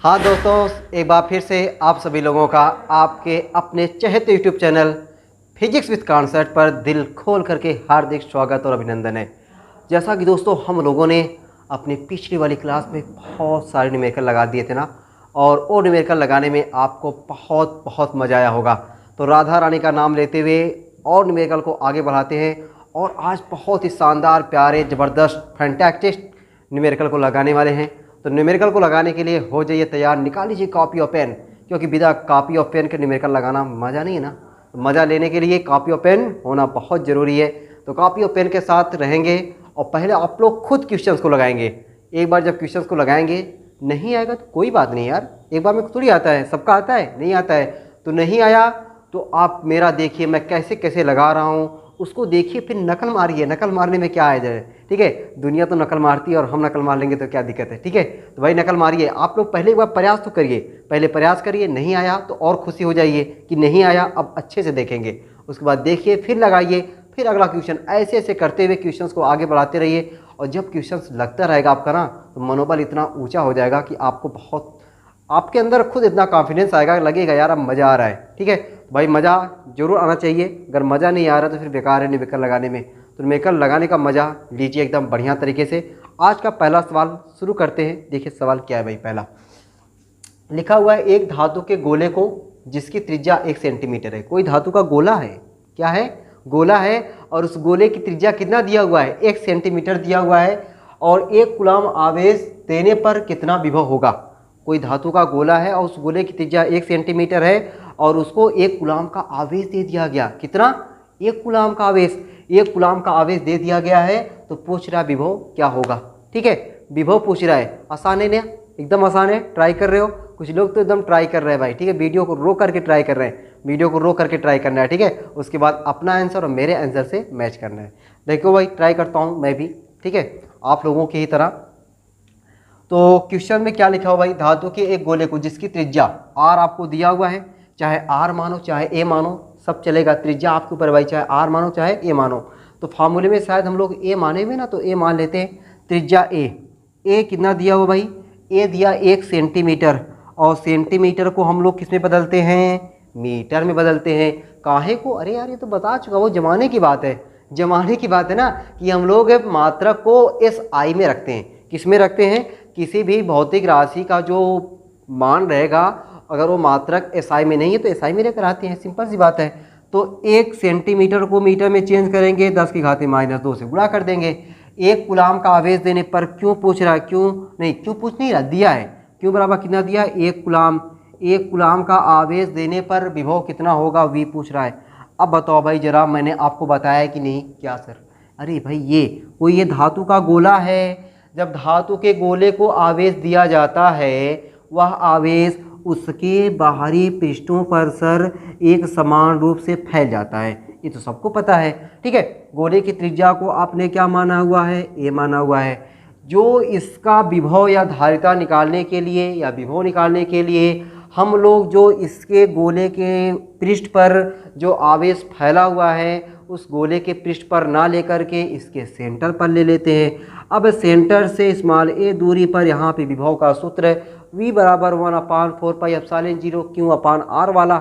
हाँ दोस्तों, एक बार फिर से आप सभी लोगों का आपके अपने चहेते YouTube channel physics with concept पर दिल खोल करके हार्दिक स्वागत और अभिनंदन है। जैसा कि दोस्तों हम लोगों ने अपनी पिछली वाली क्लास में बहुत सारे न्यूमेरिकल लगा दिए थे ना, और वो न्यूमेरिकल लगाने में आपको बहुत बहुत मज़ा आया होगा। तो राधा रानी का नाम लेते हुए और न्यूमेरिकल को आगे बढ़ाते हैं और आज बहुत ही शानदार, प्यारे, ज़बरदस्त, फैंटास्टिक न्यूमेरिकल को लगाने वाले हैं। तो न्यूमेरिकल को लगाने के लिए हो जाइए तैयार, निकाल लीजिए कॉपी और पेन, क्योंकि बिना कॉपी और पेन के न्यूमेरिकल लगाना मज़ा नहीं है ना। तो मज़ा लेने के लिए कॉपी और पेन होना बहुत ज़रूरी है। तो कॉपी और पेन के साथ रहेंगे और पहले आप लोग खुद क्वेश्चंस को लगाएंगे। एक बार जब क्वेश्चंस को लगाएंगे, नहीं आएगा तो कोई बात नहीं यार, एक बार में थोड़ी आता है, सबका आता है, नहीं आता है तो नहीं आया तो आप मेरा देखिए मैं कैसे कैसे लगा रहा हूँ, उसको देखिए, फिर नकल मारिए। नकल मारने में क्या आ जाए, ठीक है। दुनिया तो नकल मारती है और हम नकल मार लेंगे तो क्या दिक्कत है, ठीक है। तो भाई नकल मारिए। आप लोग पहले एक बार प्रयास तो करिए, पहले प्रयास करिए, नहीं आया तो और खुशी हो जाइए कि नहीं आया, अब अच्छे से देखेंगे। उसके बाद देखिए, फिर लगाइए, फिर अगला क्वेश्चन, ऐसे ऐसे करते हुए क्वेश्चंस को आगे बढ़ाते रहिए। और जब क्वेश्चंस लगता रहेगा आपका ना, तो मनोबल इतना ऊँचा हो जाएगा कि आपको बहुत, आपके अंदर खुद इतना कॉन्फिडेंस आएगा, लगेगा यार अब मज़ा आ रहा है, ठीक है। तो भाई मज़ा जरूर आना चाहिए। अगर मज़ा नहीं आ रहा तो फिर बेकार है न्यूमेरिकल लगाने में। तो न्यूमेरिकल लगाने का मज़ा लीजिए एकदम बढ़िया तरीके से। आज का पहला सवाल शुरू करते हैं। देखिए सवाल क्या है भाई। पहला लिखा हुआ है, एक धातु के गोले को जिसकी त्रिज्या 1 सेंटीमीटर है। कोई धातु का गोला है, क्या है, गोला है, और उस गोले की त्रिज्या कितना दिया हुआ है, 1 सेंटीमीटर दिया हुआ है, और 1 कूलम आवेश देने पर कितना विभव होगा। कोई धातु का गोला है और उस गोले की त्रिज्या 1 सेंटीमीटर है और उसको 1 कूलम का आवेश दे दिया गया। कितना, 1 कूलम का आवेश, 1 कूलम का आवेश दे दिया गया है। तो पूछ रहा विभव क्या होगा, ठीक है। विभव पूछ रहा है, आसान है ना, एकदम आसान है। ट्राई कर रहे हो, कुछ लोग तो एकदम ट्राई कर रहे हैं भाई, ठीक है। वीडियो को रोक करके ट्राई कर रहे हैं, वीडियो को रोक करके ट्राई करना है, ठीक है। उसके बाद अपना आंसर और मेरे आंसर से मैच करना है। देखो भाई, ट्राई करता हूँ मैं भी, ठीक है, आप लोगों की ही तरह। तो क्वेश्चन में क्या लिखा हुआ भाई, धातु के एक गोले को जिसकी त्रिज्या आर आपको दिया हुआ है, चाहे आर मानो चाहे ए मानो, सब चलेगा। त्रिज्या आपके ऊपर भाई, चाहे आर मानो चाहे ए मानो। तो फार्मूले में शायद हम लोग ए माने हुए ना, तो ए मान लेते हैं। त्रिज्या ए कितना दिया हुआ भाई, ए दिया 1 सेंटीमीटर, और सेंटीमीटर को हम लोग किस में बदलते हैं, मीटर में बदलते हैं। काहे को, अरे यार ये तो बता चुका, वो जमाने की बात है, जमाने की बात है ना, कि हम लोग मात्रक को एस आई में रखते हैं। किस में रखते हैं, किसी भी भौतिक राशि का जो मान रहेगा, अगर वो मात्रक एसआई में नहीं है तो एसआई में लेकर आते हैं, सिंपल सी बात है। तो 1 सेंटीमीटर को मीटर में चेंज करेंगे, 10 की घात -2 से गुणा कर देंगे। 1 कूलम का आवेश देने पर क्यों पूछ रहा है, क्यों नहीं, क्यों पूछ नहीं रहा, दिया है। क्यों बराबर कितना दिया है, 1 कूलम। 1 कूलम का आवेश देने पर विभव कितना होगा, वी पूछ रहा है। अब बताओ भाई जरा, मैंने आपको बताया कि नहीं, क्या सर, अरे भाई ये धातु का गोला है। जब धातु के गोले को आवेश दिया जाता है, वह आवेश उसके बाहरी पृष्ठों पर सर एक समान रूप से फैल जाता है, ये तो सबको पता है, ठीक है। गोले की त्रिज्या को आपने क्या माना हुआ है, ए माना हुआ है। जो इसका विभव या धारिता निकालने के लिए, या विभव निकालने के लिए हम लोग जो इसके गोले के पृष्ठ पर जो आवेश फैला हुआ है, उस गोले के पृष्ठ पर ना लेकर के इसके सेंटर पर ले लेते हैं। अब सेंटर से स्मॉल ए दूरी पर यहाँ पे विभव का सूत्र v बराबर 1/4πε0 Q/r वाला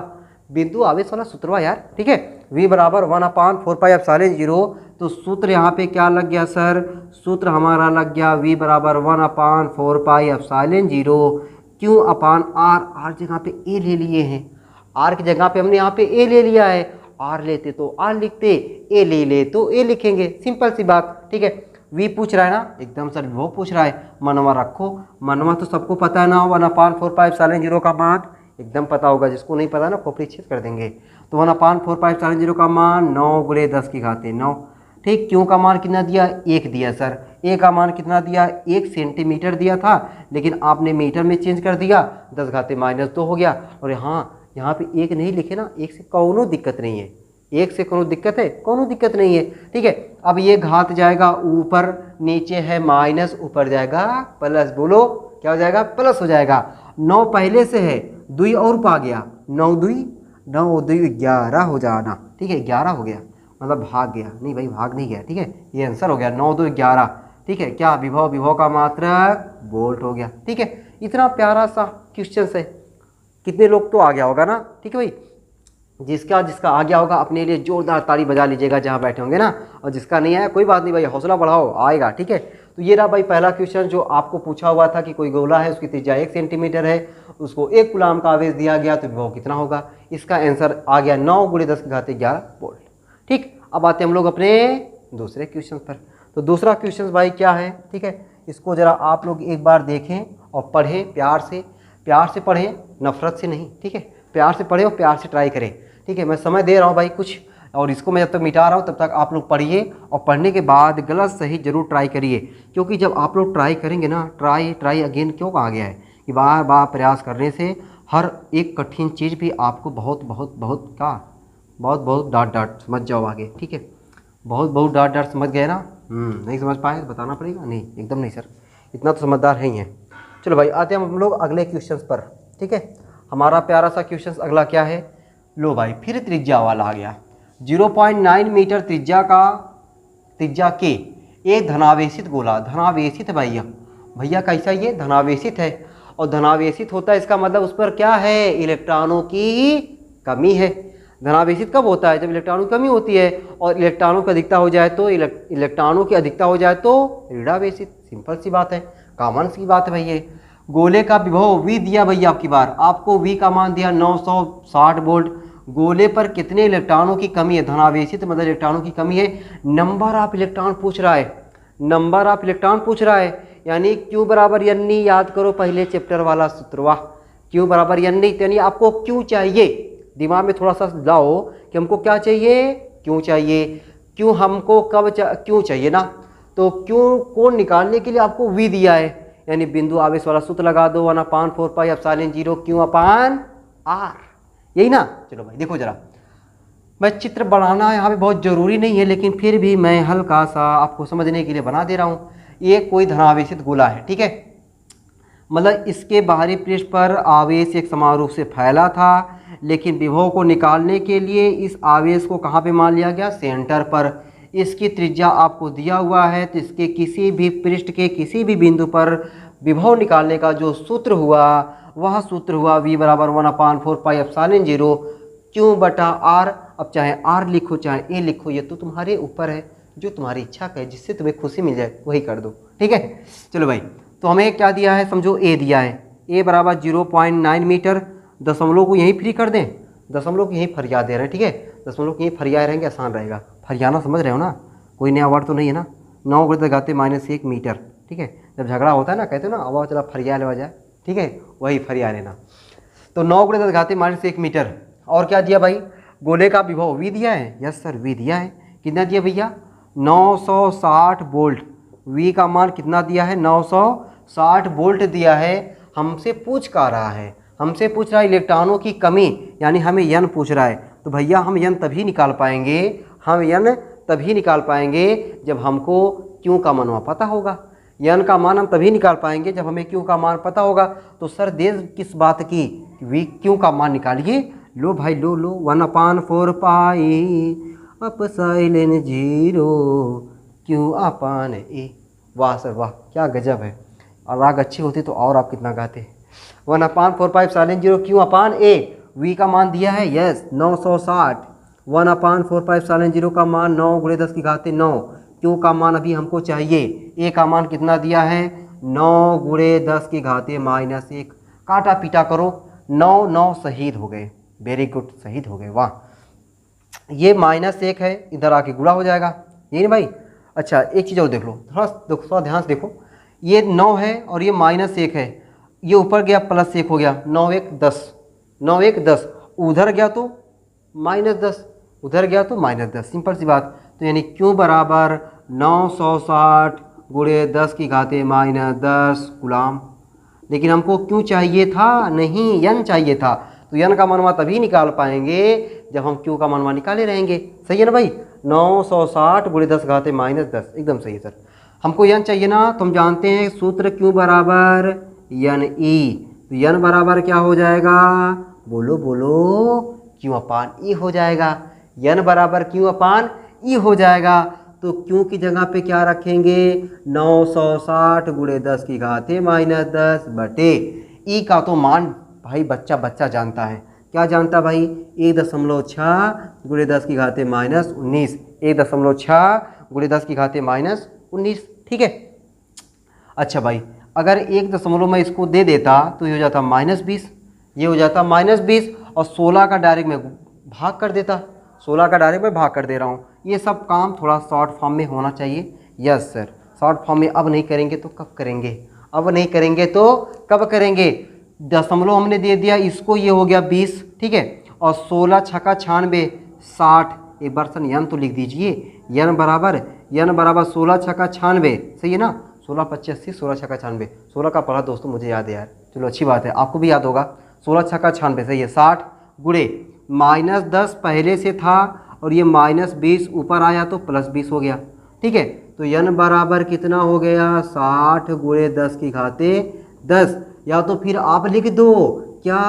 बिंदु आवेश वाला सूत्र यार, ठीक है। v बराबर 1/4πε0, तो सूत्र यहाँ पे क्या लग गया सर, सूत्र हमारा लग गया v बराबर 1/4πε0 Q/r। आर जगह पे ए ले लिए हैं, आर की जगह पे हमने यहाँ पे ए ले लिया है। आर लेते तो आर लिखते, ए ले ले तो ए लिखेंगे, सिंपल सी बात, ठीक है। वी पूछ रहा है ना, एकदम सर वो पूछ रहा है, मनवा रखो। मनवा तो सबको पता है ना, 1/4πε0 का मान एकदम पता होगा, जिसको नहीं पता ना खोपड़ी छेद कर देंगे। तो 1/4πε0 का मान 9 × 10 की घात 9, ठीक। क्यों का मान कितना दिया, 1 दिया सर। ए का मान कितना दिया, 1 सेंटीमीटर दिया था, लेकिन आपने मीटर में चेंज कर दिया, 10 घात -2 हो गया। और यहाँ पे 1 नहीं लिखे ना, 1 से कोनो दिक्कत नहीं है, 1 से कोनो दिक्कत है, कोनो दिक्कत नहीं है, ठीक है। अब ये घात जाएगा ऊपर, नीचे है माइनस, ऊपर जाएगा प्लस, बोलो क्या हो जाएगा, प्लस हो जाएगा। 9 पहले से है, 2 और पा गया, 9 2 11 हो जाना, ठीक है। 11 हो गया, मतलब भाग गया, नहीं भाई भाग नहीं गया, ठीक है। ये आंसर हो गया 9 2 11, ठीक है, क्या विभव, विभव का मात्रक वोल्ट हो गया। ठीक है, इतना प्यारा सा क्वेश्चन है। कितने लोग तो आ गया होगा ना। ठीक है भाई, जिसका जिसका आ गया होगा अपने लिए जोरदार ताली बजा लीजिएगा जहाँ बैठे होंगे ना, और जिसका नहीं आया कोई बात नहीं भाई, हौसला बढ़ाओ, आएगा। ठीक है, तो ये रहा भाई पहला क्वेश्चन जो आपको पूछा हुआ था कि कोई गोला है, उसकी त्रिज्या 1 सेंटीमीटर है, उसको 1 कूलाम का आवेश दिया गया, तो विभव कितना होगा। इसका आंसर आ गया 9 × 10⁻11 वोल्ट। ठीक, अब आते हैं हम लोग अपने दूसरे क्वेश्चन पर। तो दूसरा क्वेश्चन भाई क्या है, ठीक है, इसको ज़रा आप लोग एक बार देखें और पढ़ें, प्यार से पढ़ें, नफरत से नहीं। ठीक है, प्यार से पढ़ें और प्यार से ट्राई करें। ठीक है, मैं समय दे रहा हूँ भाई कुछ, और इसको मैं जब तक मिटा रहा हूँ तब तक आप लोग पढ़िए, और पढ़ने के बाद गलत सही जरूर ट्राई करिए, क्योंकि जब आप लोग ट्राई करेंगे ना, ट्राई अगेन क्यों कहा गया है कि बार बार प्रयास करने से हर एक कठिन चीज़ भी आपको बहुत डांट समझ जाओ आगे। ठीक है, बहुत डांट समझ गए ना। नहीं समझ पाए तो बताना पड़ेगा। नहीं, एकदम नहीं सर, इतना तो समझदार है ही है। चलो भाई, आते हैं हम लोग अगले क्वेश्चन पर। ठीक है, हमारा प्यारा सा क्वेश्चन अगला क्या है, लो भाई फिर त्रिज्या वाला आ गया। 0.9 मीटर त्रिज्या के एक धनावेशित गोला, धनावेशित है भैया कैसा, ये धनावेशित है, और धनावेशित होता है इसका मतलब उस पर क्या है, इलेक्ट्रॉनों की कमी है। धनावेशित कब होता है, जब इलेक्ट्रॉनों की कमी होती है, और इलेक्ट्रॉनों की अधिकता हो जाए तो इलेक्ट्रॉनों की अधिकता हो जाए तो ऋणावेशित। सिंपल सी बात है, कॉमन सी बात है भैया। गोले का विभव V दिया भैया, आपकी बार आपको V का मान दिया 960 वोल्ट। गोले पर कितने इलेक्ट्रॉनों की कमी है, धनावेशित मतलब इलेक्ट्रॉनों की कमी है। नंबर ऑफ इलेक्ट्रॉन पूछ रहा है, यानी Q बराबर N, याद करो पहले चैप्टर वाला सूत्र, वाह। Q बराबर N, यानी आपको Q चाहिए, दिमाग में थोड़ा सा लाओ कि हमको क्या चाहिए, क्यों चाहिए। क्यों हमको क्यों चाहिए ना, तो क्यों को निकालने के लिए आपको V दिया है, यानी बिंदु आवेश वाला सूत्र लगा दो, 1/4πε0 Q/R, यही ना। चलो भाई देखो जरा, मैं चित्र बनाना यहाँ पे बहुत ज़रूरी नहीं है, लेकिन फिर भी मैं हल्का सा आपको समझने के लिए बना दे रहा हूँ। ये कोई धनावेशित गोला है, ठीक है, मतलब इसके बाहरी पृष्ठ पर आवेश एक समान रूप से फैला था, लेकिन विभव को निकालने के लिए इस आवेश को कहाँ पे मान लिया गया, सेंटर पर। इसकी त्रिज्या आपको दिया हुआ है, तो इसके किसी भी पृष्ठ के किसी भी बिंदु पर विभव निकालने का जो सूत्र हुआ वह सूत्र हुआ V बराबर 1/4πε0 Q/R। अब चाहे R लिखो चाहे A लिखो, ये तो तुम्हारे ऊपर है, जो तुम्हारी इच्छा का है, जिससे तुम्हें खुशी मिल जाए वही कर दो। ठीक है, चलो भाई, तो हमें क्या दिया है, समझो A दिया है, A बराबर 0.9 मीटर। दशमलव को यहीं फ्री कर दें, दशमलव को यहीं फरिया दे रहे हैं। ठीक है, दशमलव को यहीं फरियाए रहेंगे, आसान रहेगा। फरियाना समझ रहे हो ना, कोई नया वर्ड तो नहीं है ना। 9 × 10⁻1 मीटर। ठीक है, जब झगड़ा होता है ना, कहते हो ना अब चला फरिया लेवा जाए, ठीक है, वही फरिया लेना। तो 9 × 10⁻1 मीटर। और क्या दिया भाई, गोले का विभव V दिया है, यस सर V दिया है। कितना दिया भैया, 960 वोल्ट। V का मान कितना दिया है, 960 वोल्ट दिया है। हमसे पूछ का रहा है, हमसे पूछ रहा है इलेक्ट्रॉनों की कमी, यानी हमें N पूछ रहा है। तो भैया हम N तभी निकाल पाएंगे, जब हमको Q का मान पता होगा। N का मान हम तभी निकाल पाएंगे जब हमें Q का मान पता होगा। तो सर देर किस बात की, Q का मान निकालिए। लो भाई लो 1/4πε0 Q/A। वाह सर वाह, क्या गजब है। और राग अच्छी होती तो और आप कितना गाते। 1/4πε0 Q/A। V का मान दिया है, यस 960। 1/4πε0 का मान 9 × 10⁻9। Q का मान अभी हमको चाहिए, A का मान कितना दिया है, 9 × 10⁻1। काटा पीटा करो, 9 शहीद हो गए, वेरी गुड, शहीद हो गए, वाह। ये -1 है, इधर आके गुणा हो जाएगा, यही ना भाई। अच्छा एक चीज़ और देख लो, थोड़ा ध्यान से देखो, ये 9 है और ये -1 है, ये ऊपर गया +1 हो गया, 9 × 1 = 10, 9 × 1 = 10, उधर गया तो -10, उधर गया तो -10, सिंपल सी बात। तो यानी Q बराबर 960 × 10⁻10 कूलाम। लेकिन हमको Q चाहिए था, नहीं N चाहिए था। तो N का मनवा तभी निकाल पाएंगे जब हम Q का मनवा निकाले रहेंगे। सही है ना भाई, 960 × 10⁻10, एकदम सही है सर। हमको N चाहिए ना, तो हम जानते हैं सूत्र Q बराबर NE। तो N बराबर क्या हो जाएगा, बोलो बोलो, Q/E हो जाएगा। N बराबर Q/E हो जाएगा। तो क्यों की जगह पे क्या रखेंगे, 960 गुणे 10 की घाते -10 बटे ई का तो मान भाई बच्चा बच्चा जानता है। क्या जानता भाई, 1.6 गुणे 10 की घाते -19, 1.6 गुणे 10 की घाते -19। ठीक है। अच्छा भाई, अगर 1 दशमलव मैं इसको दे देता तो ये हो जाता -20, ये हो जाता -20 और 16 का डायरेक्ट में भाग कर देता, 16 का डायरेक्ट में भाग कर दे रहा हूँ। ये सब काम थोड़ा शॉर्ट फॉर्म में होना चाहिए। यस सर, शॉर्ट फॉर्म में अब नहीं करेंगे तो कब करेंगे, अब नहीं करेंगे तो कब करेंगे। दशमलव हमने दे दिया इसको, ये हो गया 20, ठीक है, और 16 छक्का 96 60। एक बार सर यन तो लिख दीजिए, यन बराबर 16 छक्का 96, सही है ना, 16 25 80, 16 छक्का 96, 16 का पढ़ा दोस्तों मुझे याद है यार, चलो अच्छी बात है, आपको भी याद होगा। 16 छक्का 96 सही है, 60 गुणे -10 पहले से था और ये -20 ऊपर आया तो +20 हो गया। ठीक है, तो यन बराबर कितना हो गया, 60 गुणे 10 की घाते 10, या तो फिर आप लिख दो क्या,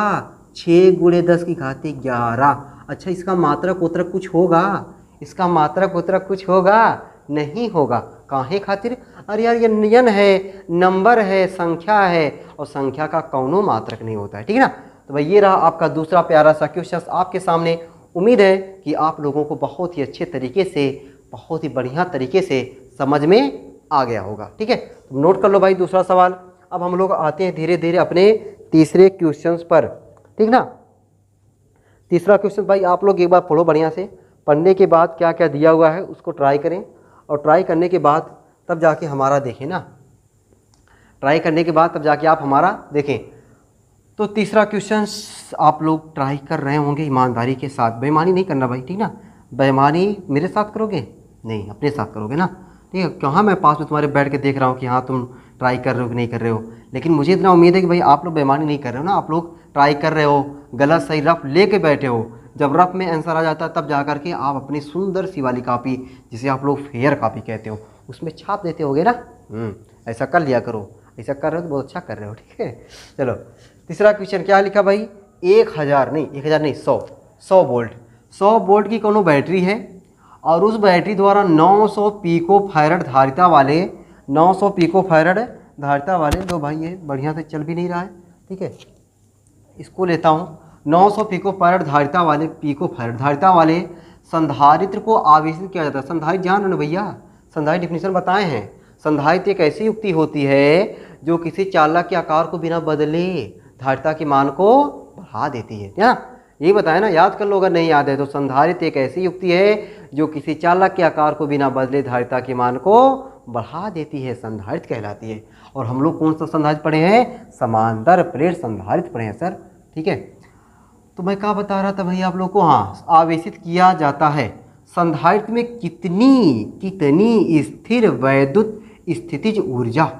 6 गुणे 10 की घाते 11। अच्छा, इसका मात्रक उत्तरक कुछ होगा, इसका मात्रक उत्तरक कुछ होगा, नहीं होगा। काहे खातिर, अरे यार ये यन है, नंबर है, संख्या है, और संख्या का कौनो मात्रक नहीं होता है। ठीक है ना। तो भाई ये रहा आपका दूसरा प्यारा सा क्वेश्चन आपके सामने। उम्मीद है कि आप लोगों को बहुत ही अच्छे तरीके से, बहुत ही बढ़िया तरीके से समझ में आ गया होगा। ठीक है, तो नोट कर लो भाई दूसरा सवाल। अब हम लोग आते हैं धीरे धीरे अपने तीसरे क्वेश्चन पर। ठीक ना, तीसरा क्वेश्चन भाई आप लोग एक बार पढ़ो बढ़िया से, पढ़ने के बाद क्या क्या दिया हुआ है उसको ट्राई करें, और ट्राई करने के बाद तब जाके हमारा देखें ना, ट्राई करने के बाद तब जाके आप हमारा देखें। तो तीसरा क्वेश्चन आप लोग ट्राई कर रहे होंगे ईमानदारी के साथ, बेईमानी नहीं करना भाई, ठीक ना, बेईमानी मेरे साथ करोगे नहीं, अपने साथ करोगे ना। ठीक है, कहाँ मैं पास में तुम्हारे बैठ के देख रहा हूँ कि हाँ तुम ट्राई कर रहे हो कि नहीं कर रहे हो, लेकिन मुझे इतना उम्मीद है कि भाई आप लोग बेईमानी नहीं कर रहे हो ना, आप लोग ट्राई कर रहे हो, गलत सही रफ लेके बैठे हो। जब रफ में आंसर आ जाता है तब जा करके आप अपनी सुंदर सी वाली कापी, जिसे आप लोग फेयर कापी कहते हो, उसमें छाप देते होगे ना। ऐसा कर लिया करो, ऐसा कर रहे हो तो बहुत अच्छा कर रहे हो। ठीक है, चलो तीसरा क्वेश्चन क्या लिखा भाई, 1000 नहीं 100 वोल्ट, 100 वोल्ट की कोनो बैटरी है और उस बैटरी द्वारा 900 पिको फैरड धारिता वाले, 900 पिको फैरड धारिता वाले, दो भाई ये बढ़िया से चल भी नहीं रहा है। ठीक है, इसको लेता हूँ, 900 पिको फैरड धारिता वाले, पिको फैरड धारिता वाले संधारित्र को आवेशित किया जाता है। संधारित्र जान रहे भैया, संधारित्र डिफिनीशन बताए हैं। संधारित्र एक ऐसी युक्ति होती है जो किसी चालक के आकार को बिना बदले धारिता के मान को बढ़ा देती है ना, यही बताया ना, याद कर लो अगर नहीं याद है तो। संधारित्र एक ऐसी युक्ति है जो किसी चालक के आकार को बिना बदले धारिता के मान को बढ़ा देती है, संधारित्र कहलाती है। और हम लोग कौन सा संधारित्र पढ़े हैं, समांतर प्लेट संधारित्र पढ़े हैं सर। ठीक है, तो मैं क्या बता रहा था भाई आप लोग को, हाँ आवेशित किया जाता है। संधारित्र में कितनी स्थिर वैद्युत स्थितिज ऊर्जा,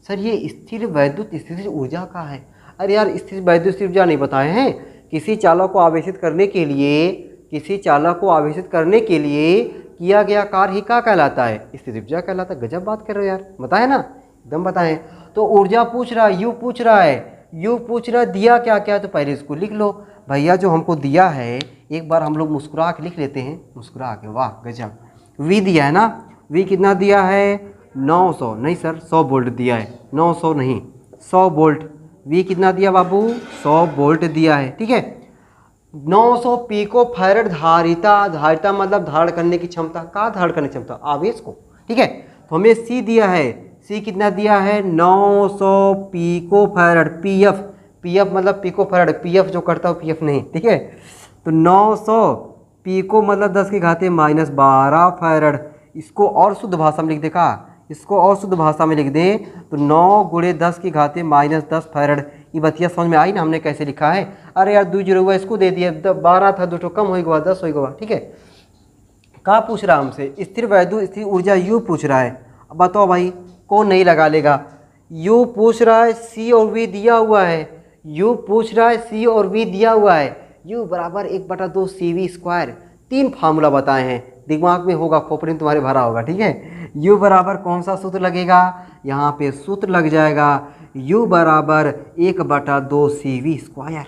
सर ये स्थिर वैद्युत स्थितिज ऊर्जा का है। अरे यार स्थिर वैद्युत स्थितिज ऊर्जा नहीं बताए हैं, किसी चालक को आवेशित करने के लिए, किसी चालक को आवेशित करने के लिए किया गया कार्य ही क्या कहलाता है, स्थितिज ऊर्जा कहलाता है। गजब बात कर रहे हो यार, बताए ना, एकदम बताएं। तो ऊर्जा पूछ रहा है, यू पूछ रहा है, यू पूछ रहा है, दिया क्या क्या है, तो पहले इसको लिख लो भैया। जो हमको दिया है एक बार हम लोग मुस्कुरा के लिख लेते हैं, मुस्कुरा के, वाह गजब। वी दिया है ना, वी कितना दिया है, 900 नहीं सर 100 वोल्ट दिया है, 900 नहीं 100 वोल्ट। वी कितना दिया बाबू, 100 वोल्ट दिया है। ठीक है, 900 पिको फैरड धारिता, धारिता मतलब धारण करने की क्षमता, का धारण करने की क्षमता, आवेश को। ठीक है, तो हमें सी दिया है, सी कितना दिया है, 900 पिको फैरड, पीएफ, पीएफ मतलब पिको फैरड, पीएफ जो करता हो पीएफ नहीं। ठीक है, तो 900 पिको मतलब 10 की घाते -12 फैरड। इसको और शुद्ध भाषा में लिख देखा, इसको और शुद्ध भाषा में लिख दें तो 9 गुणे 10 की घाते -10 फैरड। ये बतिया समझ में आई ना हमने कैसे लिखा है। अरे यार 2 जीरो हुआ, इसको दे दिया, 12 था 2 कम हो गया, 10 हो गया। ठीक है, कहाँ पूछ रहा है हमसे, स्थिर वैद्युत स्थिर ऊर्जा यू पूछ रहा है। अब बताओ भाई कौन नहीं लगा लेगा, यू पूछ रहा है, सी और वी दिया हुआ है, यू पूछ रहा है, सी और वी दिया हुआ है, यू बराबर 1/2 CV²। 3 फार्मूला बताए हैं, दिमाग में होगा, खोपड़ी में तुम्हारे भरा होगा। ठीक है, यू बराबर कौन सा सूत्र लगेगा, यहाँ पे सूत्र लग जाएगा, यू बराबर 1/2 CV²।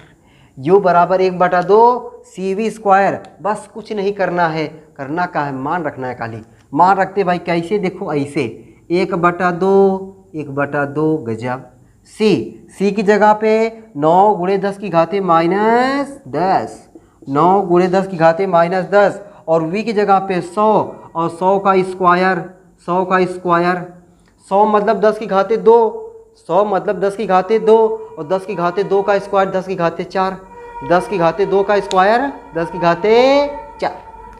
यू बराबर 1/2 CV²। बस कुछ नहीं करना है, करना का है, मान रखना है खाली, मान रखते भाई कैसे, देखो ऐसे 1/2, 1/2 गजब। सी की जगह पे 9 गुणे 10 की घाते -10, 9 गुणे 10 की घाते -10, और वी की जगह पे 100, और 100 का स्क्वायर, 100 का स्क्वायर, 100 मतलब 10 की घाते 2, 100 मतलब 10 की घाते 2, और 10 की घाते 2 का स्क्वायर 10 की घाते 4, 10 की घाते 2 का स्क्वायर 10 की घाते 4।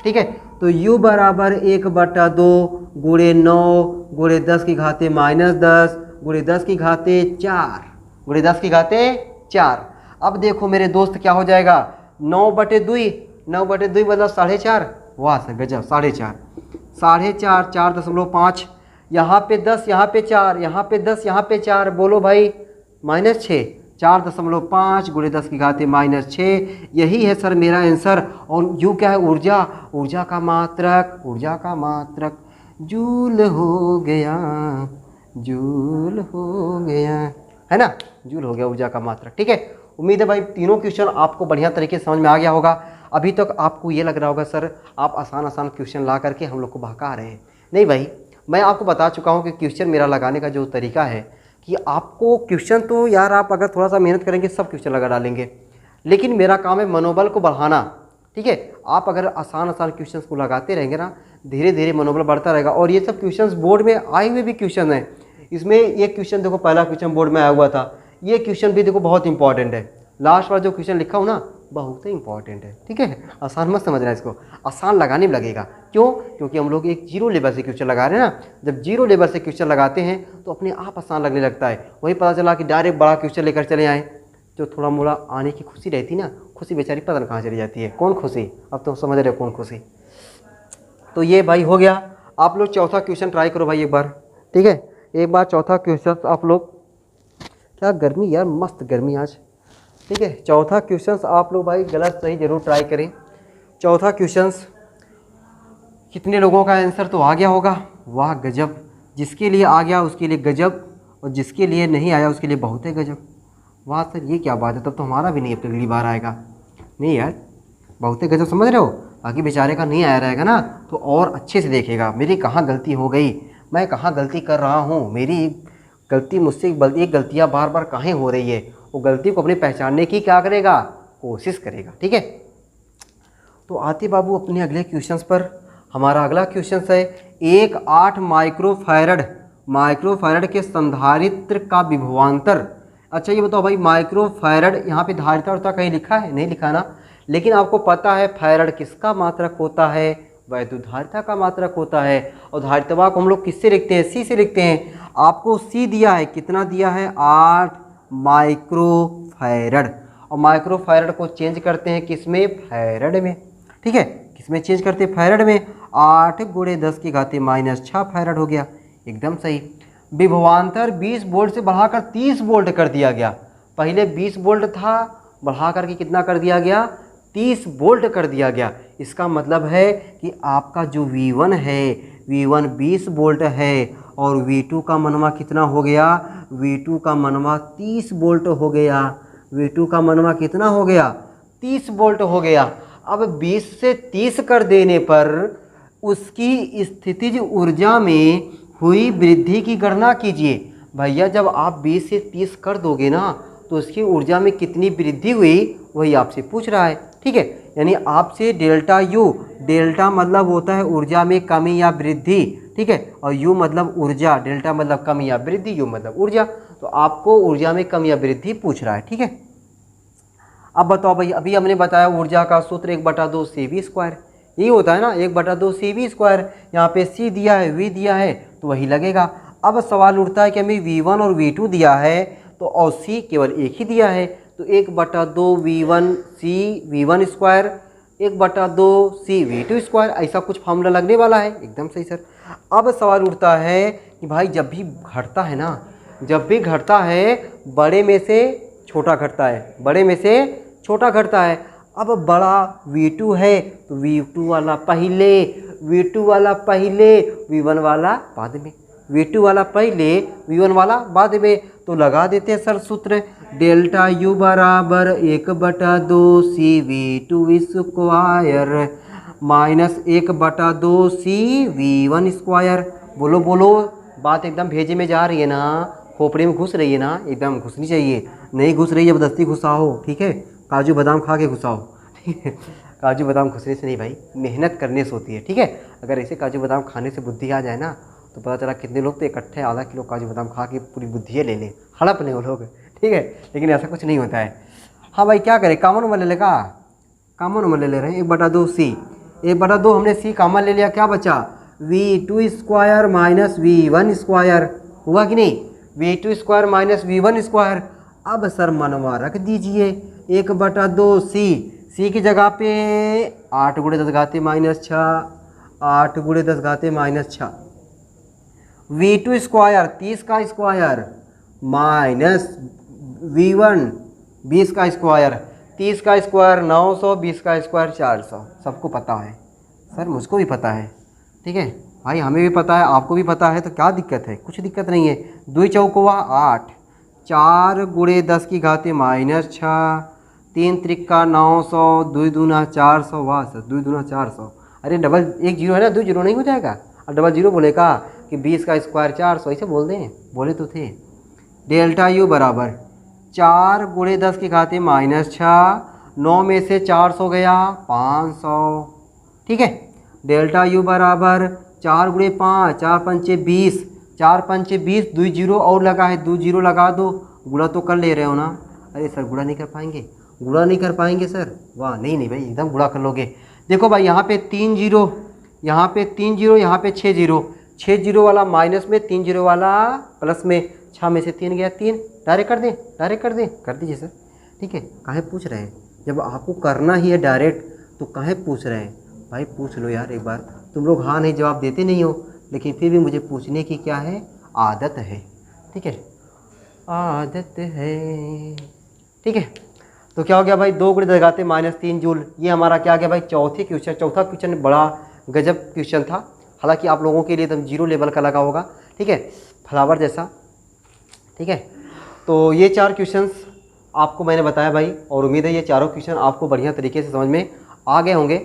ठीक है, तो u बराबर 1/2 गुणे 9 गुणे 10 की घाते -10 गुणे 10 की घाते 4 गुणे 10 की घाते 4। अब देखो मेरे दोस्त क्या हो जाएगा, 9/2, 9/2 मतलब 4.5। वाह सर गजब, 4.5, 4.5, 4.5, यहाँ पे 10, यहाँ पे 4, यहाँ पे 10, यहाँ पे 4, बोलो भाई -6, 4.5 गुणे 10 की घाते -6। यही है सर मेरा आंसर। और यू क्या है, ऊर्जा, ऊर्जा का मात्रक, ऊर्जा का मात्रक जूल हो गया, जूल हो गया, है ना, जूल हो गया ऊर्जा का मात्रक। ठीक है, उम्मीद है भाई तीनों क्वेश्चन आपको बढ़िया तरीके से समझ में आ गया होगा। अभी तक आपको ये लग रहा होगा सर आप आसान आसान क्वेश्चन ला करके हम लोग को बहका रहे हैं। नहीं भाई, मैं आपको बता चुका हूँ कि क्वेश्चन मेरा लगाने का जो तरीका है कि आपको क्वेश्चन तो यार आप अगर थोड़ा सा मेहनत करेंगे सब क्वेश्चन लगा डालेंगे, लेकिन मेरा काम है मनोबल को बढ़ाना। ठीक है, आप अगर आसान आसान क्वेश्चंस को लगाते रहेंगे ना, धीरे धीरे मनोबल बढ़ता रहेगा। और ये सब क्वेश्चंस बोर्ड में आए हुए भी क्वेश्चन हैं। इसमें ये क्वेश्चन देखो, पहला क्वेश्चन बोर्ड में आया हुआ था, ये क्वेश्चन भी देखो बहुत इंपॉर्टेंट है। लास्ट बार जो क्वेश्चन लिखा हूँ ना बहुत ही इंपॉर्टेंट है। ठीक है, आसान मत समझना इसको, आसान लगाने में लगेगा। क्यों? क्योंकि हम लोग एक जीरो लेवल से क्वेश्चन लगा रहे हैं ना। जब जीरो लेवल से क्वेश्चन लगाते हैं तो अपने आप आसान लगने लगता है। वही पता चला कि डायरेक्ट बड़ा क्वेश्चन लेकर चले आए, जो थोड़ा मोड़ा आने की खुशी रहती ना, खुशी बेचारी पता नहीं कहाँ चली जाती है। कौन खुशी, अब तो समझ रहे हो कौन खुशी। तो ये भाई हो गया। आप लोग चौथा क्वेश्चन ट्राई करो भाई एक बार। ठीक है, एक बार चौथा क्वेश्चन आप लोग, क्या गर्मी यार, मस्त गर्मी आज। ठीक है, चौथा क्वेश्चन आप लोग भाई गलत सही जरूर ट्राई करें। चौथा क्वेश्चन कितने लोगों का आंसर तो आ गया होगा? वाह गजब, जिसके लिए आ गया उसके लिए गजब, और जिसके लिए नहीं आया उसके लिए बहुत है गजब। वाह सर ये क्या बात है, तब तो हमारा भी नहीं अगली बार आएगा। नहीं यार बहुत है गजब, समझ रहे हो। बाकी बेचारे का नहीं आया रहेगा ना तो और अच्छे से देखेगा मेरी कहाँ गलती हो गई, मैं कहाँ गलती कर रहा हूँ, मेरी गलती मुझसे एक गलतियाँ बार बार कहाँ हो रही है, वो गलती को अपने पहचानने की क्या करेगा, कोशिश करेगा। ठीक है, तो आते बाबू अपने अगले क्वेश्चंस पर। हमारा अगला क्वेश्चन है 8 माइक्रोफैरड, माइक्रोफैरड के संधारित्र का विभवांतर। अच्छा ये बताओ भाई, माइक्रोफैरड यहाँ पे धारिता कहीं लिखा है? नहीं लिखा ना, लेकिन आपको पता है फैरड किसका मात्रक होता है? वैद्युत धारिता का मात्रक होता है। और धारिता को हम लोग किससे लिखते हैं? सी से लिखते हैं। आपको सी दिया है, कितना दिया है? 8 माइक्रोफैरड। और माइक्रोफैरड को चेंज करते हैं किसमें? फैरड में। ठीक है, किसमें चेंज करते हैं? फैरड में। 8 गुणे 10 की घाते -6 फैरड हो गया, एकदम सही। विभवांतर 20 वोल्ट से बढ़ाकर 30 वोल्ट कर दिया गया। पहले 20 वोल्ट था, बढ़ा करके कितना कर दिया गया? 30 वोल्ट कर दिया गया। इसका मतलब है कि आपका जो V1 है, V1 20 वोल्ट है, और V2 का मनवा कितना हो गया? V2 का मनवा 30 वोल्ट हो गया। V2 का मनवा कितना हो गया? 30 वोल्ट हो गया। अब 20 से 30 कर देने पर उसकी स्थितिज ऊर्जा में हुई वृद्धि की गणना कीजिए। भैया जब आप 20 से 30 कर दोगे ना तो उसकी ऊर्जा में कितनी वृद्धि हुई वही आपसे पूछ रहा है। ठीक है, यानी आपसे डेल्टा यू, डेल्टा मतलब होता है ऊर्जा में कमी या वृद्धि। ठीक है, और यू मतलब ऊर्जा, डेल्टा मतलब कमी या वृद्धि, यू मतलब ऊर्जा। तो आपको ऊर्जा में कमी या वृद्धि पूछ रहा है। ठीक है, अब बताओ भाई, अभी हमने बताया ऊर्जा का सूत्र 1/2 CV², यही होता है ना, 1/2 CV²। यहाँ पे C दिया है, V दिया है, तो वही लगेगा। अब सवाल उठता है कि हमें V1 और V2 दिया है तो और C केवल एक ही दिया है, तो 1/2 V1C V1², 1/2 C V2², ऐसा कुछ फॉर्मूला लगने वाला है। एकदम सही सर। अब सवाल उठता है कि भाई जब भी घटता है ना, जब भी घटता है बड़े में से छोटा घटता है, बड़े में से छोटा घटता है। अब बड़ा V2 है तो V2 वाला पहले, V2 वाला पहले, V1 वाला बाद में, V2 वाला पहले, V1 वाला बाद में। तो लगा देते हैं सर सूत्र, डेल्टा U बराबर 1/2 CV2²। -1/2 सी V1 स्क्वायर। बोलो बोलो, बात एकदम भेजे में जा रही है ना, खोपड़े में घुस रही है ना, एकदम घुसनी चाहिए, नहीं घुस रही जबरदस्ती घुसाओ, ठीक है। काजू बादाम खा के घुसाओ, ठीक है। काजू बादाम घुसने से नहीं भाई, मेहनत करने से होती है, ठीक है। अगर ऐसे काजू बादाम खाने से बुद्धि आ जाए ना, तो पता चला कितने लोग तो इकट्ठे आधा किलो काजू बादाम खा के पूरी बुद्धियाँ ले लें, हड़प लें वो लोग, ठीक है। लेकिन ऐसा कुछ नहीं होता है। हाँ भाई, क्या करें, कॉमन नंबर ले लेगा, कॉमन नंबर ले ले रहे हैं। 1/2 सी, 1/2 हमने सी कॉमन ले लिया, क्या बचा V2 square minus V1 square, हुआ कि नहीं, V2 square minus V1 square. अब सर मनवा रख दीजिए 1/2 सी की जगह पे 8 × 10⁻6, 8 × 10⁻6, V2 स्क्वायर 30 का स्क्वायर माइनस V1 20 का स्क्वायर, 30 का स्क्वायर 900, 20 का स्क्वायर 400। सबको पता है सर, मुझको भी पता है, ठीक है भाई, हमें भी पता है, आपको भी पता है, तो क्या दिक्कत है, कुछ दिक्कत नहीं है। 2 चौकों 8, 4 × 10⁻6, 3 त्रिका 900, 2 दूना 400, वाह सर 2 दूना 400। अरे डबल एक जीरो है ना, 2 जीरो नहीं हो जाएगा, और डबल जीरो बोलेगा कि 20 का स्क्वायर 400, ऐसे बोल दें, बोले तो थे। डेल्टा यू बराबर 4 × 10⁻6, 9 में से 400 गया 500, ठीक है। डेल्टा यू बराबर 4 × 5, 4 पंचे 20, 4 पंचे 20, 2 जीरो और लगा है, 2 जीरो लगा दो, गुणा तो कर ले रहे हो ना। अरे सर गुणा नहीं कर पाएंगे, गुणा नहीं कर पाएंगे सर, वाह नहीं नहीं भाई, एकदम गुणा कर लोगे। देखो भाई, यहाँ पे 3 जीरो, यहाँ पे 3 जीरो, यहाँ पे 6 जीरो, 6 जीरो वाला माइनस में, 3 जीरो वाला प्लस में, 6 में से 3 गया 3, डायरेक्ट कर दें, डायरेक्ट कर दें, कर दीजिए सर, ठीक है। काहे पूछ रहे हैं, जब आपको करना ही है डायरेक्ट तो काहे पूछ रहे हैं भाई, पूछ लो यार एक बार। तुम लोग हाँ नहीं जवाब देते नहीं हो, लेकिन फिर भी मुझे पूछने की क्या है, आदत है, ठीक है, आदत है, ठीक है। तो क्या हो गया भाई, 2 × 10⁻³ जूल, ये हमारा क्या गया भाई, चौथा क्वेश्चन बड़ा गजब क्वेश्चन था। हालांकि आप लोगों के लिए एकदम जीरो लेवल का लगा होगा, ठीक है, फ्लावर जैसा, ठीक है। तो ये 4 क्वेश्चंस आपको मैंने बताया भाई, और उम्मीद है ये चारों क्वेश्चन आपको बढ़िया तरीके से समझ में आ गए होंगे।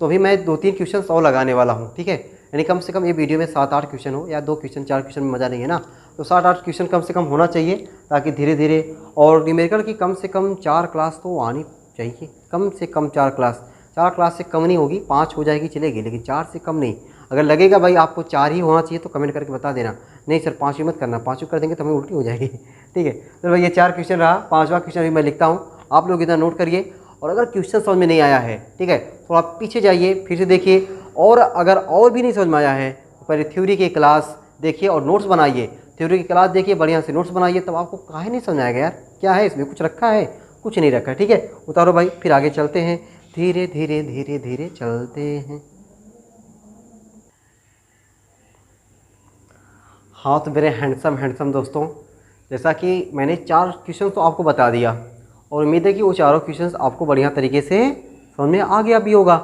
तो अभी मैं 2-3 क्वेश्चन और लगाने वाला हूँ, ठीक है। यानी कम से कम ये वीडियो में 7-8 क्वेश्चन हो, या 2 क्वेश्चन 4 क्वेश्चन में मज़ा नहीं है ना, तो 7-8 क्वेश्चन कम से कम होना चाहिए, ताकि धीरे धीरे, और न्यूमेरिकल की कम से कम 4 क्लास तो आनी चाहिए, कम से कम 4 क्लास, 4 क्लास से कम नहीं होगी, 5 हो जाएगी चलेगी, लेकिन 4 से कम नहीं। अगर लगेगा भाई आपको 4 ही होना चाहिए तो कमेंट करके बता देना, नहीं सर 5 ही मत करना, 5 कर देंगे तो हमें उल्टी हो जाएगी, ठीक है। तो भाई ये 4 क्वेश्चन रहा, 5वां क्वेश्चन भी मैं लिखता हूँ, आप लोग इतना नोट करिए। और अगर क्वेश्चन समझ में नहीं आया है, ठीक है, तो आप पीछे जाइए, फिर से देखिए, और अगर और भी नहीं समझ में आया है तो पहले थ्योरी की क्लास देखिए और नोट्स बनाइए, थ्योरी की क्लास देखिए, बढ़िया से नोट्स बनाइए, तब आपको काहे नहीं समझ आएगा यार, क्या है इसमें, कुछ रखा है, कुछ नहीं रखा है, ठीक है। उतारो भाई, फिर आगे चलते हैं, धीरे धीरे धीरे धीरे चलते हैं। हाँ तो मेरे हैंडसम दोस्तों, जैसा कि मैंने 4 क्वेश्चन तो आपको बता दिया, और उम्मीद है कि वो चारों क्वेश्चंस आपको बढ़िया तरीके से समझ में आ गया भी होगा।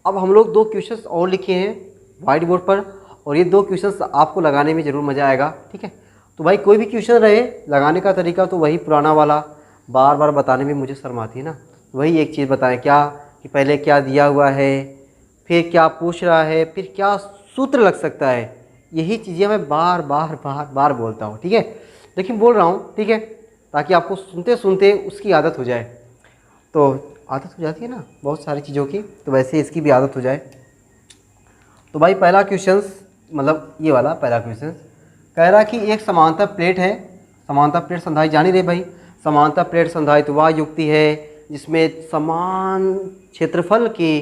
अब हम लोग 2 क्वेश्चंस और लिखे हैं वाइट बोर्ड पर, और ये 2 क्वेश्चंस आपको लगाने में ज़रूर मज़ा आएगा, ठीक है। तो भाई कोई भी क्वेश्चन रहे, लगाने का तरीका तो वही पुराना वाला, बार बार बताने में मुझे शर्म आती है ना, वही एक चीज़ बताएं, क्या कि पहले क्या दिया हुआ है, फिर क्या पूछ रहा है, फिर क्या सूत्र लग सकता है, यही चीज़ें मैं बार बार बोलता हूँ, ठीक है। लेकिन बोल रहा हूँ, ठीक है, ताकि आपको सुनते सुनते उसकी आदत हो जाए। तो आदत हो जाती है ना बहुत सारी चीज़ों की, तो वैसे इसकी भी आदत हो जाए। तो भाई पहला क्वेश्चन, मतलब ये वाला पहला क्वेश्चन कह रहा कि एक समांतर प्लेट है, समांतर प्लेट संधारित, जान ही रहे भाई, समांतर प्लेट संधारित वह युक्ति है जिसमें समान क्षेत्रफल की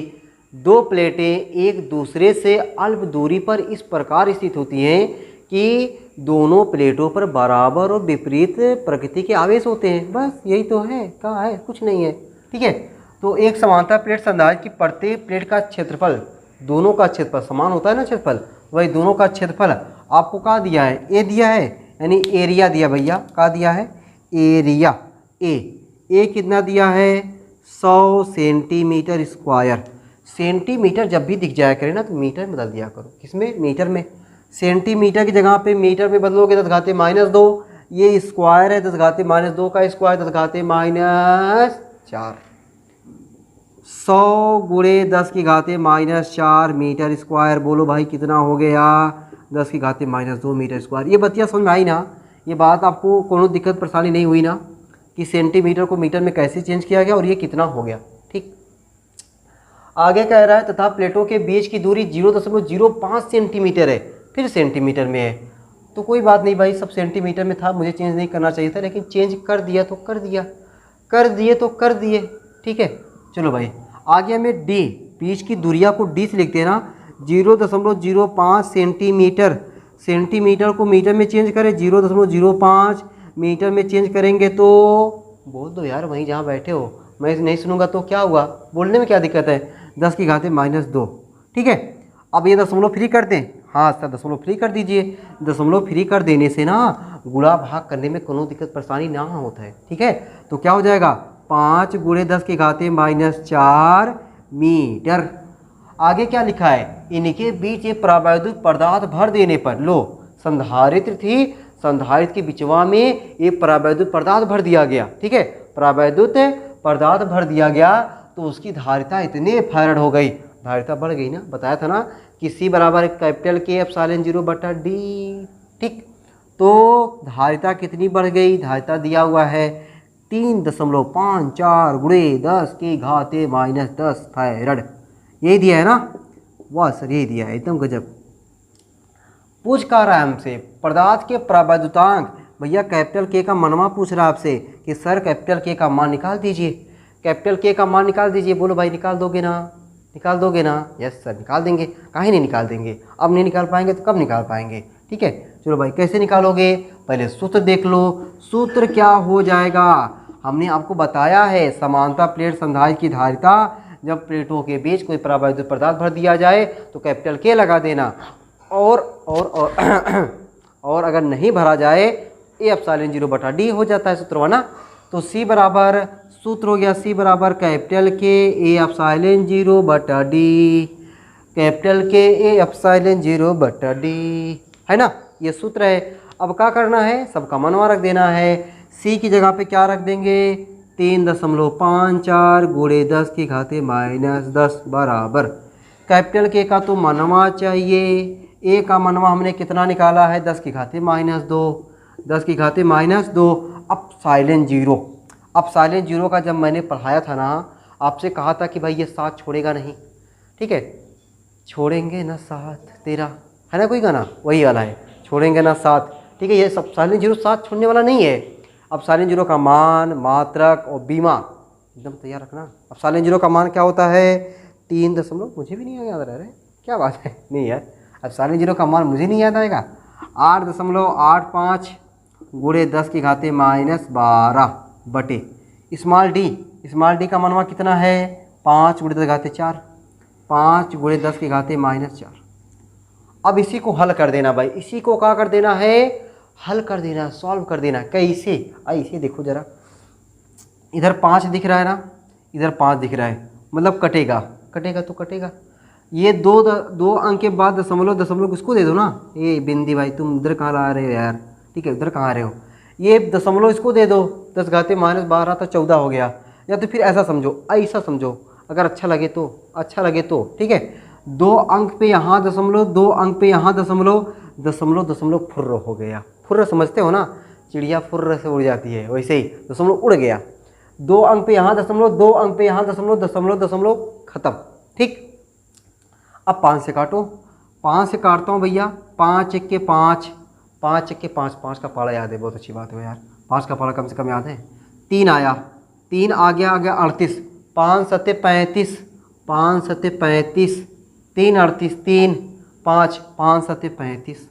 2 प्लेटें एक दूसरे से अल्प दूरी पर इस प्रकार स्थित होती हैं कि दोनों प्लेटों पर बराबर और विपरीत प्रकृति के आवेश होते हैं। बस यही तो है, कहाँ है, कुछ नहीं है, ठीक है। तो एक समांतर प्लेट संधारित की प्रत्येक प्लेट का क्षेत्रफल, दोनों का क्षेत्रफल समान होता है ना क्षेत्रफल, वही दोनों का क्षेत्रफल आपको कहाँ दिया है, ए दिया है, यानी एरिया दिया भैया, कहाँ दिया है, एरिया, ए कितना दिया है, 100 सेंटीमीटर स्क्वायर। सेंटीमीटर जब भी दिख जाया करे ना तो मीटर में बदल दिया करो, किसमें, मीटर में। सेंटीमीटर की जगह पे मीटर में बदलोगे 10⁻², ये स्क्वायर है 10⁻² का स्क्वायर 10⁻⁴। 100 गुणे 10 की घाते -4 मीटर स्क्वायर। बोलो भाई कितना हो गया? 10 की घाते -2 मीटर स्क्वायर। ये बतिया समझ में आई ना? ये बात आपको कोनो दिक्कत परेशानी नहीं हुई ना कि सेंटीमीटर को मीटर में कैसे चेंज किया गया और ये कितना हो गया? ठीक। आगे कह रहा है तथा प्लेटों के बीच की दूरी 0.05 सेंटीमीटर है, फिर सेंटीमीटर में है। तो कोई बात नहीं भाई, सब सेंटीमीटर में था, मुझे चेंज नहीं करना चाहिए था, लेकिन चेंज कर दिया तो कर दिया, कर दिए तो कर दिए। ठीक है, चलो भाई आगे हमें डी, बीच की दूरिया को डी से लिखते हैं ना। 0.05 सेंटीमीटर, सेंटीमीटर को मीटर में चेंज करें, 0.05 मीटर में चेंज करेंगे तो बोल दो यार वहीं जहाँ बैठे हो, मैं नहीं सुनूंगा तो क्या हुआ? बोलने में क्या दिक्कत है? 10 की घाते -2। ठीक है, अब ये दशमलव फ्री कर दें। हाँ सर, दशमलव फ्री कर दीजिए। दशमलव फ्री कर देने से ना गुणा भाग करने में कोनो दिक्कत परेशानी ना होता है। ठीक है, तो क्या हो जाएगा? 5 गुणे 10 की घाते -4 मीटर। आगे क्या लिखा है? इनके बीच ये परावैद्युत पदार्थ भर देने पर, लो संधारित्र थी, संधारित्र के बिचवा में ये परावैद्युत पदार्थ भर दिया गया। ठीक है, परावैद्युत पदार्थ भर दिया गया तो उसकी धारिता इतने फैराड हो गई, धारिता बढ़ गई ना। बताया था ना कि C बराबर कैपिटल K एप्सिलॉन 0 बटा D। ठीक, तो धारिता कितनी बढ़ गई? धारिता दिया हुआ है 3.54 गुणे 10 की घाते -10 फैराड। यही दिया है ना? वाह सर, यही दिया है, एकदम गजब। पूछ का रहा है हमसे पदार्थ के परावैद्युतांक। भैया कैपिटल K का मनवा पूछ रहा है आपसे कि सर कैपिटल K का मान निकाल दीजिए, कैपिटल K का मान निकाल दीजिए। बोलो भाई निकाल दोगे ना? निकाल दोगे ना? यस सर निकाल देंगे। काहे नहीं निकाल देंगे? अब नहीं निकाल पाएंगे तो कब निकाल पाएंगे? ठीक है, चलो भाई कैसे निकालोगे? पहले सूत्र देख लो। सूत्र क्या हो जाएगा? हमने आपको बताया है समानता प्लेट संधारित्र की धारिता, जब प्लेटों के बीच कोई परावैद्युत पदार्थ भर दिया जाए तो कैपिटल K लगा देना, और अगर नहीं भरा जाए A एप्सिलॉन 0 बटा D हो जाता है सूत्र ना। तो C बराबर, सूत्र हो गया C बराबर कैपिटल K A एप्सिलॉन 0 बटा D, capital K A epsilon 0 बटा D, है ना? ये सूत्र है। अब क्या करना है? सबका मनवा रख देना है। C की जगह पे क्या रख देंगे? 3.54 गुणे 10 की घाते -10 बराबर कैपिटल K का तो मनवा चाहिए। A का मनवा हमने कितना निकाला है? 10 की घाते -2, 10 की घाते -2। अब साइलेंट 0, अब साइलेंट 0 का जब मैंने पढ़ाया था ना, आपसे कहा था कि भाई ये साथ छोड़ेगा नहीं। ठीक है, छोड़ेंगे ना साथ तेरा, है ना कोई गाना? वही वाला है, छोड़ेंगे ना साथ। ठीक है, ये सब साइलेंट 0 साथ छोड़ने वाला नहीं है। अब साइलेंट 0 का मान, मात्रक और बीमा एकदम तैयार रखना। अब साइलेंट 0 का मान क्या होता है? 3 दशमलव, मुझे भी नहीं याद रह रहा है, क्या बात है? नहीं यार, अब साइलेंट 0 का मान मुझे नहीं याद आएगा। 8.85 गुणे 10 की घाते -12 बटे स्मॉल डी, स्मॉल डी का मनवा कितना है? 5 गुणे 10 की घाते 4, 5 गुणे 10 की घाते -4। अब इसी को हल कर देना भाई, इसी को क्या कर देना है? हल कर देना, सॉल्व कर देना। कैसे? ऐसे देखो जरा, इधर 5 दिख रहा है ना, इधर 5 दिख रहा है, मतलब कटेगा, कटेगा तो कटेगा। ये दो अंक के बाद दशमलव किसको दे दो ना। ये बिंदी भाई तुम इधर कहाँ ला रहे हो यार? ठीक है, उधर कहाँ आ रहे हो? ये दशमलव इसको दे दो, 10 घाते -12 तो 14 हो गया। या तो फिर ऐसा समझो, ऐसा समझो, अगर अच्छा लगे तो, अच्छा लगे तो। ठीक है, 2 अंक पे यहाँ दशमलव, 2 अंक पे यहाँ दशमलव, दशमलव फुर्र हो गया। फुर्र समझते हो ना, चिड़िया फुर्र से उड़ जाती है, वैसे ही दशमलव उड़ गया। 2 अंक पे यहाँ दशमलव, 2 अंक पे यहाँ दशमलव खत्म। ठीक, अब 5 से काटो, 5 से काटता हूँ भैया। 5 1 के 5, 5 1 के 5, 5 का पारा याद है, बहुत अच्छी बात है यार, 5 का पारा कम से कम याद है। 3 आया, 3 आ गया 38, 5 7 35, 5 7 35, 3 38, 3 5, 5 7 35।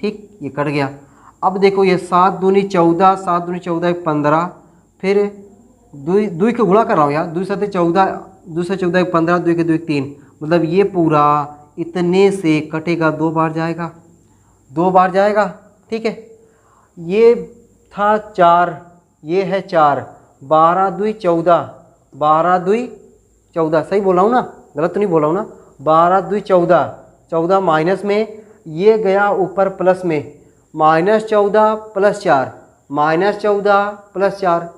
ठीक, ये कट गया। अब देखो ये 7 दूनी 14, 7 दूनी 14 15, फिर 2 के गुणा कर रहा हूँ यार, 2 7 14, 2 से 14 15, 2 के 2 3, मतलब ये पूरा इतने से कटेगा, 2 बार जाएगा, 2 बार जाएगा। ठीक है, ये था 4, ये है 4, 12 2 14, 12 2 14, सही बोला हूँ ना? गलत तो नहीं बोला हूँ ना? 12 2 14, 14 माइनस में, ये गया ऊपर प्लस में, -14 + 4, -14 + 4,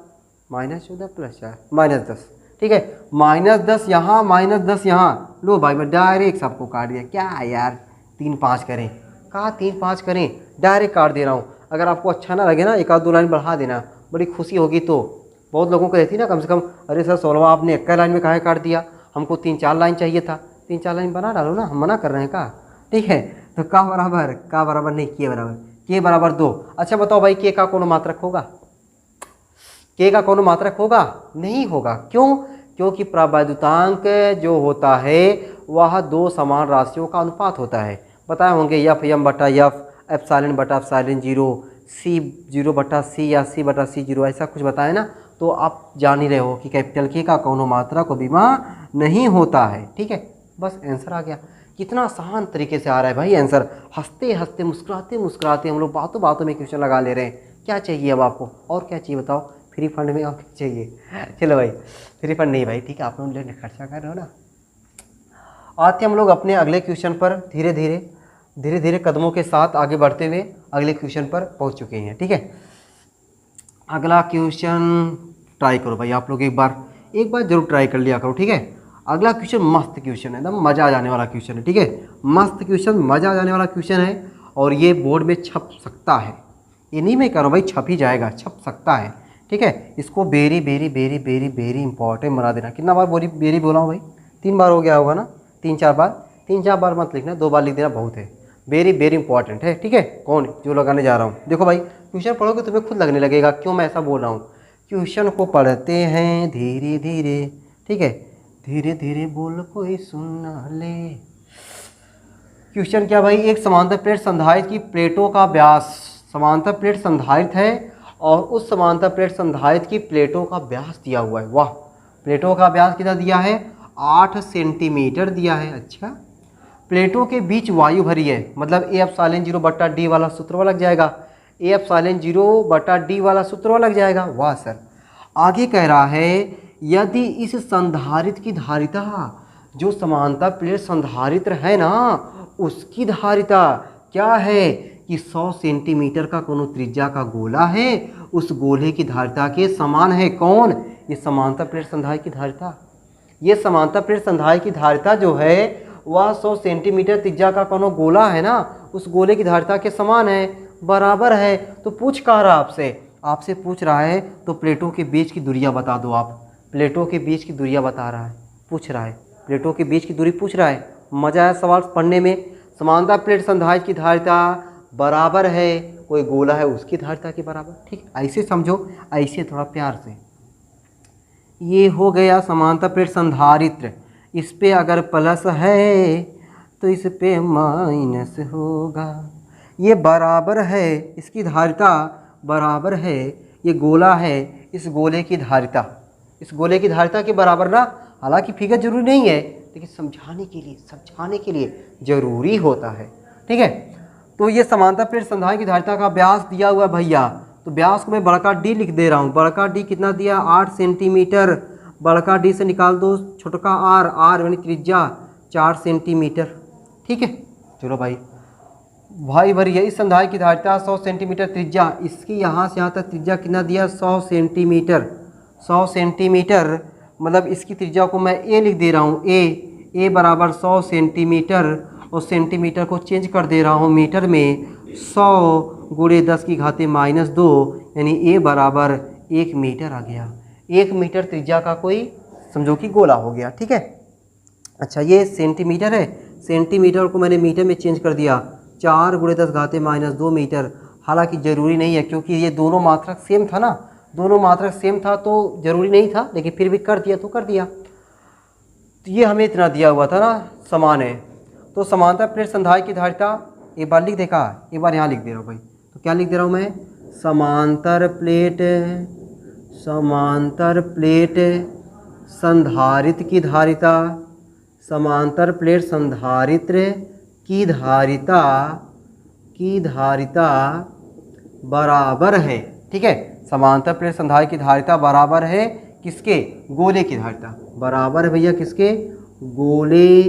-14 + 4, -10, ठीक है, -10 यहाँ, -10 यहाँ, लो भाई मैं डायरेक्ट सबको काट दिया। क्या यार 3 5 करें, कहा 3 5 करें, डायरेक्ट काट दे रहा हूँ। अगर आपको अच्छा ना लगे ना, एक आध 2 लाइन बढ़ा देना, बड़ी खुशी होगी। तो बहुत लोगों को रहती ना कम से कम, अरे सर 16वां आपने एक लाइन में काहे काट दिया, हमको 3 4 लाइन चाहिए था। 3 4 लाइन बना डालो ना, हम मना कर रहे हैं का, ठीक है। तो का बराबर नहीं, के बराबर, के बराबर 2। अच्छा बताओ भाई, के का कोनो मात्रक होगा? के का कोनो मात्रक होगा? नहीं होगा। क्यों? क्योंकि प्रवैद्युतांक जो होता है वह 2 समान राशियों का अनुपात होता है। बताए होंगे एफ एम बटा एफ, एप्सिलॉन बटा एप्सिलॉन 0, सी 0 बटा सी या सी बटा सी 0, ऐसा कुछ बताए ना। तो आप जान ही रहे हो कि कैपिटल के का कोनो मात्रा को बीमा नहीं होता है, ठीक है। बस आंसर आ गया। कितना आसान तरीके से आ रहा है भाई आंसर, हंसते हंसते मुस्कुराते मुस्कुराते हम लोग बातों बातों में क्वेश्चन लगा ले रहे हैं। क्या चाहिए अब आपको, और क्या चाहिए बताओ? फ्री फंड में और क्या चाहिए? चलो भाई, फ्री फंड नहीं भाई, ठीक है, आप लोग खर्चा कर रहे हो ना। आते हम लोग अपने अगले क्वेश्चन पर, धीरे धीरे कदमों के साथ आगे बढ़ते हुए अगले क्वेश्चन पर पहुंच चुके हैं, ठीक है। अगला क्वेश्चन ट्राई करो भाई आप लोग, एक बार जरूर ट्राई कर लिया करो, ठीक है। अगला क्वेश्चन मस्त क्वेश्चन है, एकदम मज़ा आ जाने वाला क्वेश्चन है, ठीक है। मस्त क्वेश्चन, मज़ा आ जाने वाला क्वेश्चन है, और ये बोर्ड में छप सकता है। ये नहीं मैं कह रहा हूँ भाई, छप ही जाएगा, छप सकता है, ठीक है। इसको very very very very very important बना देना। कितना बार वेरी बोला हूँ भाई? 3 बार हो गया होगा ना, 3 4 बार। 3 4 बार मत लिखना, 2 बार लिख देना बहुत है। वेरी वेरी इंपॉर्टेंट है, ठीक है। कौन जो लगाने जा रहा हूँ, देखो भाई क्वेश्चन पढ़ोगे तुम्हें खुद लगने लगेगा क्यों मैं ऐसा बोल रहा हूँ। क्वेश्चन को पढ़ते हैं धीरे धीरे, ठीक है, धीरे धीरे बोल कोई सुन ना ले। क्वेश्चन क्या भाई, एक समांतर प्लेट संधारित्र की प्लेटों का व्यास, समांतर प्लेट संधारित्र है और उस समांतर प्लेट संधारित्र की प्लेटों का व्यास दिया हुआ है। वाह, प्लेटों का व्यास कितना दिया है? 8 सेंटीमीटर दिया है। अच्छा, प्लेटों के बीच वायु भरी है, मतलब ए एप्सिलॉन 0 बटा डी वाला सूत्र लग जाएगा, ए एप्सिलॉन 0 बटा डी वाला सूत्र लग जाएगा। वाह सर। आगे कह रहा है यदि इस संधारित्र की धारिता, जो समांतर प्लेट संधारित्र है ना, उसकी धारिता क्या है कि 100 सेंटीमीटर का कोनो त्रिज्या का गोला है, उस गोले की धारिता के समान है। कौन? ये समांतर प्लेट संधारित्र की धारिता। ये समांतर प्लेट संधारित्र की धारिता जो है वह 100 सेंटीमीटर त्रिज्या का कोनो गोला है ना, उस गोले की धारिता के समान है, बराबर है। तो पूछ कह रहा आपसे पूछ रहा है, तो प्लेटों के बीच की दूरियां बता दो आप। प्लेटों के बीच की दूरियां बता रहा है, पूछ रहा है, प्लेटों के बीच की दूरी पूछ रहा है। मज़ा आया सवाल पढ़ने में। समांतर प्लेट संधारित्र की धारिता बराबर है, कोई गोला है उसकी धारिता के बराबर, ठीक। ऐसे समझो, ऐसे थोड़ा प्यार से। ये हो गया समांतर प्लेट संधारित्र, इस पे अगर प्लस है तो इस पे माइनस होगा। ये बराबर है, इसकी धारिता बराबर है, ये गोला है, इस गोले की धारिता, इस गोले की धारिता के बराबर ना। हालांकि फिगर जरूरी नहीं है, लेकिन समझाने के लिए जरूरी होता है, ठीक है। तो ये समांतर प्लेट संधारित्र की धारिता का व्यास दिया हुआ है भैया, तो व्यास को मैं बड़का डी लिख दे रहा हूँ। बड़का डी कितना दिया? 8 सेंटीमीटर। बड़का डी से निकाल दो छोटका आर, आर यानी त्रिज्या 4 सेंटीमीटर, ठीक है। चलो भाई भरिए, इस संधारित्र की धारिता 100 सेंटीमीटर त्रिज्या, इसकी यहाँ से यहाँ तक त्रिज्या कितना दिया? 100 सेंटीमीटर। 100 सेंटीमीटर मतलब इसकी त्रिज्या को मैं ए लिख दे रहा हूँ, ए बराबर 100 सेंटीमीटर, और सेंटीमीटर को चेंज कर दे रहा हूँ मीटर में। 100 गुणे 10 की घाते -2 यानी ए बराबर 1 मीटर आ गया। 1 मीटर त्रिज्या का कोई समझो कि गोला हो गया, ठीक है। अच्छा, ये सेंटीमीटर है, सेंटीमीटर को मैंने मीटर में चेंज कर दिया, 4 गुणे 10 घाते -2 मीटर। हालांकि ज़रूरी नहीं है, क्योंकि ये दोनों मात्रक सेम था ना, दोनों मात्रक सेम था तो ज़रूरी नहीं था, लेकिन फिर भी कर दिया तो कर दिया। तो ये हमें इतना दिया हुआ था ना, समान है। तो समांतर प्लेट संधारित्र की धारिता एक बार लिख देखा, एक बार यहाँ लिख दे रहा हूँ भाई। तो क्या लिख दे रहा हूँ मैं? समांतर प्लेट संधारित्र की धारिता, समांतर प्लेट संधारित्र की धारिता बराबर है, ठीक है। समांतर प्लेट संधारित्र की धारिता बराबर है किसके? गोले की धारिता। बराबर है भैया किसके? गोले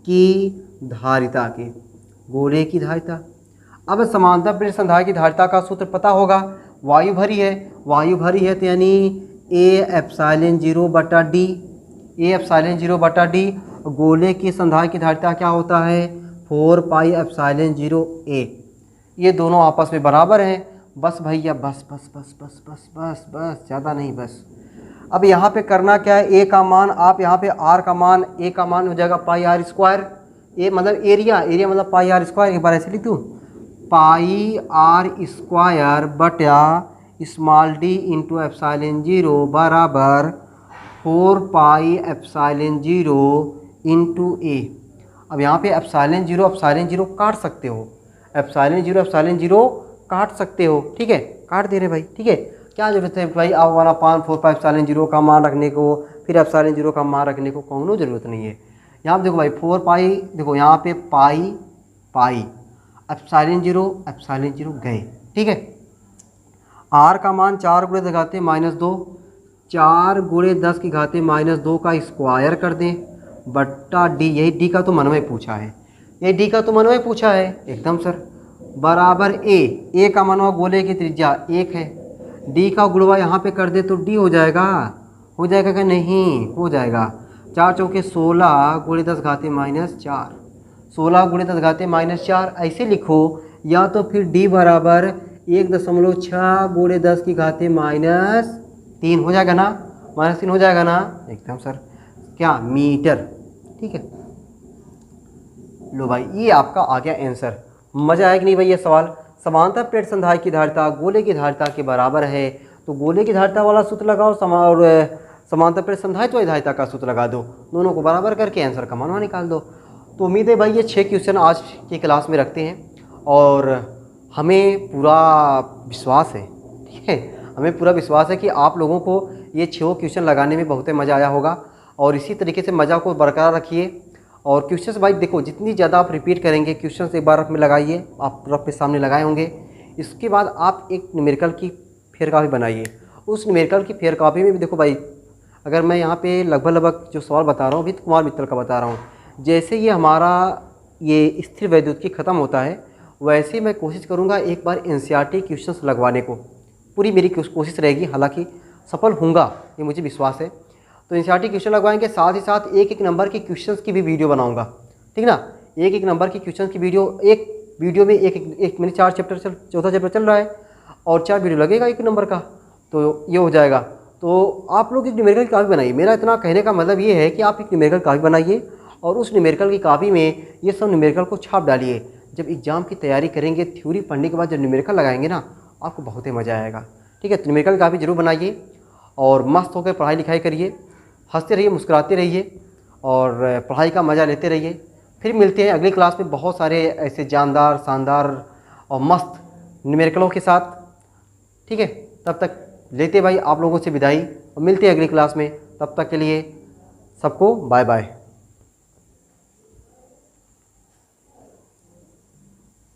की धारिता के, गोले की धारिता। अब समांतर प्लेट संधारित्र की धारिता का सूत्र पता होगा, वायु भरी है तो यानी ए एप्सिलॉन 0 बटा डी, ए एप्सिलॉन 0 बटा डी। गोले की संधाय की धारिता क्या होता है 4 पाई एप्सिलॉन 0 ए। ये दोनों आपस में बराबर हैं। बस भैया बस बस बस बस बस बस बस ज़्यादा नहीं बस। अब यहाँ पे करना क्या है, ए का मान आप यहाँ पे आर का मान, ए का मान हो जाएगा पाई आर स्क्वायर, ए मतलब एरिया, एरिया मतलब पाई आर स्क्वायर। एक बार ऐसे लिख दूँ, पाई आर स्क्वायर बटा स्मॉल डी इंटू एप्सिलॉन 0 बराबर 4 पाई एप्सिलॉन 0 इंटू ए। अब यहाँ पे एप्सिलॉन 0 काट सकते हो, एप्सिलॉन 0 काट सकते हो, ठीक है, काट दे रहे भाई, ठीक है। क्या जरूरत है भाई आप वाला 4 पाई एप्सिलॉन 0 का मान रखने को, फिर एप्सिलॉन 0 का मान रखने को, कोनो ज़रूरत नहीं है। यहाँ पे देखो भाई 4 पाई, देखो यहाँ पे पाई पाई एप्सिलॉन 0 गए, ठीक है। आर का मान 4 गुणे 10 घाते -2, 4 गुणे 10 की घाते -2 का स्क्वायर कर दें बट्टा डी, यही डी का तो मन में पूछा है, ये डी का तो मन में पूछा है एकदम सर, बराबर ए का मनवा गोले की त्रिज्या 1 है, डी का गुणवा यहाँ पे कर दे तो डी हो जाएगा कि नहीं, हो जाएगा। 4 चौके 16 गुणे 10 घाते -4, 16 गुणे 10 घाते -4 ऐसे लिखो, या तो फिर डी बराबर 1.6 गुणे 10 की घाते -3 हो जाएगा ना, -3 हो जाएगा ना एकदम सर, क्या मीटर, ठीक है। लो भाई ये आपका आ गया आंसर। मज़ा आया कि नहीं भाई ये सवाल। समांतर प्लेट संधाय की धारिता गोले की धारिता के बराबर है, तो गोले की धारिता वाला सूत्र लगाओ और समांतर प्लेट संधायित्व वाली धारिता का सूत्र लगा दो, दोनों को बराबर करके आंसर का मानवा निकाल दो। तो उम्मीद है भाई ये 6 क्वेश्चन आज की क्लास में रखते हैं और हमें पूरा विश्वास है, ठीक है, हमें पूरा विश्वास है कि आप लोगों को ये 6 क्वेश्चन लगाने में बहुत मज़ा आया होगा और इसी तरीके से मज़ा को बरकरार रखिए। और क्वेश्चंस भाई देखो जितनी ज़्यादा आप रिपीट करेंगे क्वेश्चंस एक बार रफ में लगाइए, आप रफ पे सामने लगाए होंगे, इसके बाद आप एक न्यूमेरिकल की फेयर कॉपी बनाइए। उस न्यूमेरिकल की फेयर कॉपी में भी देखो भाई, अगर मैं यहाँ पे लगभग जो सवाल बता रहा हूँ वित्त कुमार मित्तल का बता रहा हूँ, जैसे ये हमारा ये स्थिर वैद्युत की ख़त्म होता है वैसे मैं कोशिश करूँगा एक बार एनसीईआरटी क्वेश्चंस लगवाने को, पूरी मेरी कोशिश रहेगी, हालाँकि सफल होऊंगा ये मुझे विश्वास है। तो एनसीईआरटी क्वेश्चन लगवाएंगे, साथ ही साथ एक नंबर के क्वेश्चंस की भी वीडियो बनाऊंगा, ठीक ना, एक नंबर की क्वेश्चंस की वीडियो, एक वीडियो में एक मेरे 4 चैप्टर चौथा चैप्टर चल रहा है और 4 वीडियो लगेगा 1 नंबर का, तो ये हो जाएगा। तो आप लोग एक न्यूमेरिकल की कॉपी बनाइए, मेरा इतना कहने का मतलब ये है कि आप एक न्यूमेरिकल कॉपी बनाइए और उस न्यूमेरिकल की कॉपी में ये सब न्यूमेरिकल को छाप डालिए। जब एग्जाम की तैयारी करेंगे, थ्योरी पढ़ने के बाद जब न्यूमेरिकल लगाएंगे ना, आपको बहुत ही मज़ा आएगा, ठीक है। तो न्यूमेरिकल की कॉपी जरूर बनाइए और मस्त होकर पढ़ाई लिखाई करिए, हंसते रहिए, मुस्कुराते रहिए और पढ़ाई का मज़ा लेते रहिए। फिर मिलते हैं अगली क्लास में बहुत सारे ऐसे जानदार, शानदार और मस्त न्यूमेरिकलों के साथ, ठीक है। तब तक लेते भाई आप लोगों से विदाई और मिलते हैं अगली क्लास में, तब तक के लिए सबको बाय बाय।